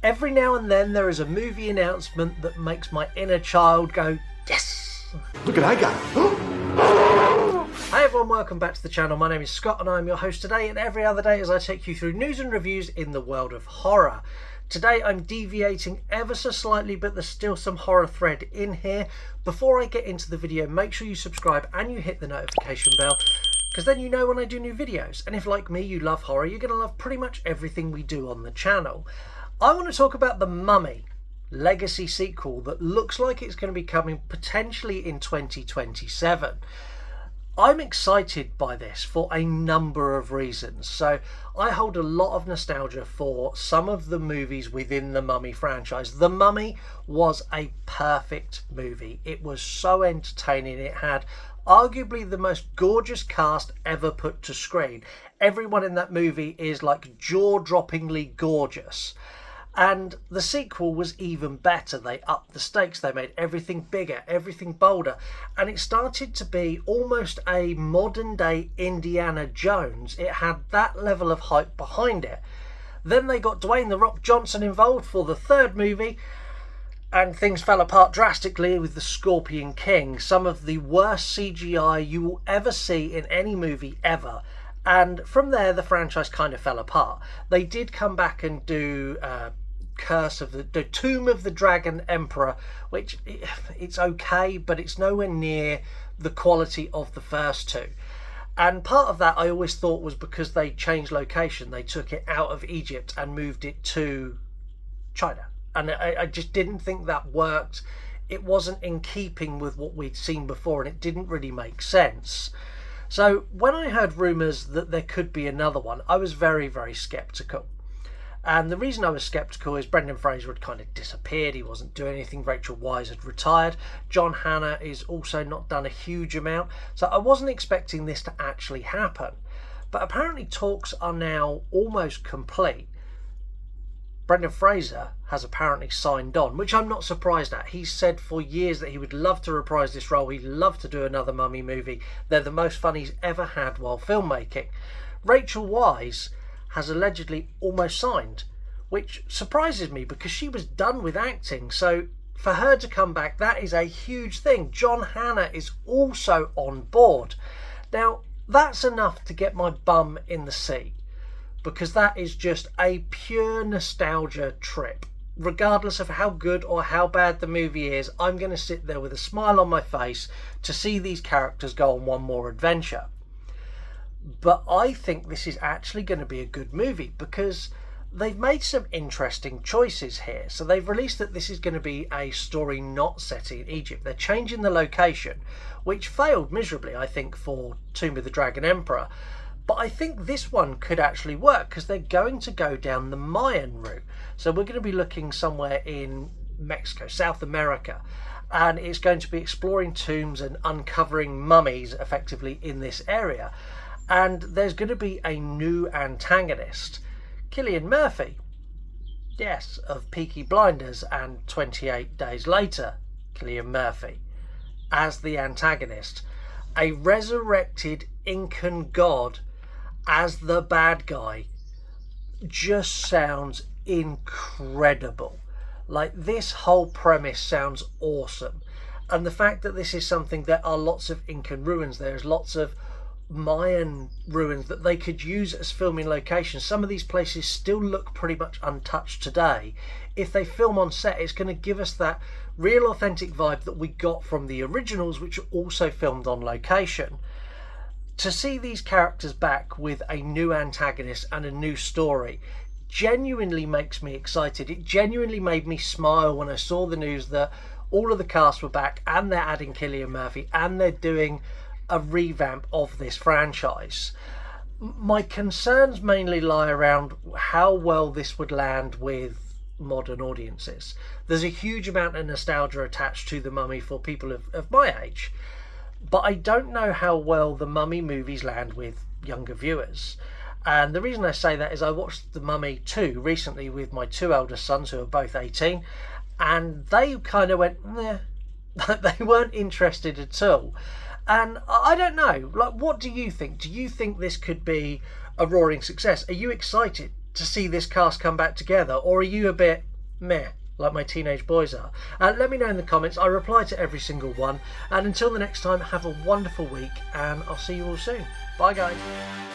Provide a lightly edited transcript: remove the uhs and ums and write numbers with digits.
Every now and then there is a movie announcement that makes my inner child go, yes! Look at I got it. Hi everyone, welcome back to the channel. My name is Scott and I'm your host today and every other day as I take you through news and reviews in the world of horror. Today I'm deviating ever so slightly, but there's still some horror thread in here. Before I get into the video, make sure you subscribe and you hit the notification bell, because then you know when I do new videos. And if, like me, you love horror, you're going to love pretty much everything we do on the channel. I want to talk about The Mummy Legacy sequel that looks like it's going to be coming potentially in 2027. I'm excited by this for a number of reasons. So I hold a lot of nostalgia for some of the movies within the Mummy franchise. The Mummy was a perfect movie. It was so entertaining. It had arguably the most gorgeous cast ever put to screen. Everyone in that movie is like jaw-droppingly gorgeous. And the sequel was even better. They upped the stakes, they made everything bigger, everything bolder, and it started to be almost a modern day Indiana Jones. It had that level of hype behind it. Then they got Dwayne "The Rock" Johnson involved for the third movie, and things fell apart drastically with the Scorpion King, some of the worst CGI you will ever see in any movie ever. And from there the franchise kind of fell apart. They did come back and do the Tomb of the Dragon Emperor, which it's okay, but it's nowhere near the quality of the first two. And part of that I always thought was because they changed location. They took it out of Egypt and moved it to China, and I just didn't think that worked. It wasn't in keeping with what we'd seen before, and it didn't really make sense. So when I heard rumours that there could be another one, I was very, very sceptical. And the reason I was sceptical is Brendan Fraser had kind of disappeared. He wasn't doing anything. Rachel Weisz had retired. John Hannah is also not done a huge amount. So I wasn't expecting this to actually happen. But apparently talks are now almost complete. Brendan Fraser has apparently signed on, which I'm not surprised at. He's said for years that he would love to reprise this role. He'd love to do another Mummy movie. They're the most fun he's ever had while filmmaking. Rachel Weisz has allegedly almost signed, which surprises me because she was done with acting. So for her to come back, that is a huge thing. John Hannah is also on board. Now, that's enough to get my bum in the seat, because that is just a pure nostalgia trip. Regardless of how good or how bad the movie is, I'm going to sit there with a smile on my face to see these characters go on one more adventure. But I think this is actually going to be a good movie because they've made some interesting choices here. So they've released that this is going to be a story not set in Egypt. They're changing the location, which failed miserably, I think, for Tomb of the Dragon Emperor. But I think this one could actually work because they're going to go down the Mayan route. So we're going to be looking somewhere in Mexico, South America. And it's going to be exploring tombs and uncovering mummies effectively in this area. And there's going to be a new antagonist, Cillian Murphy. Yes, of Peaky Blinders and 28 Days Later, Cillian Murphy as the antagonist. A resurrected Incan god as the bad guy just sounds incredible. Like, this whole premise sounds awesome. And the fact that this is something, there are lots of Incan ruins, there's lots of Mayan ruins that they could use as filming locations. Some of these places still look pretty much untouched today. If they film on set, it's going to give us that real authentic vibe that we got from the originals, which are also filmed on location. To see these characters back with a new antagonist and a new story genuinely makes me excited. It genuinely made me smile when I saw the news that all of the cast were back and they're adding Cillian Murphy and they're doing a revamp of this franchise. My concerns mainly lie around how well this would land with modern audiences. There's a huge amount of nostalgia attached to The Mummy for people of my age, but I don't know how well the Mummy movies land with younger viewers. And the reason I say that is I watched The Mummy 2 recently with my two eldest sons who are both 18, and they kind of went, meh. They weren't interested at all. And I don't know, like, what do you think? Do you think this could be a roaring success? Are you excited to see this cast come back together, or are you a bit, meh, like my teenage boys are? Let me know in the comments. I reply to every single one. And until the next time, have a wonderful week, and I'll see you all soon. Bye, guys.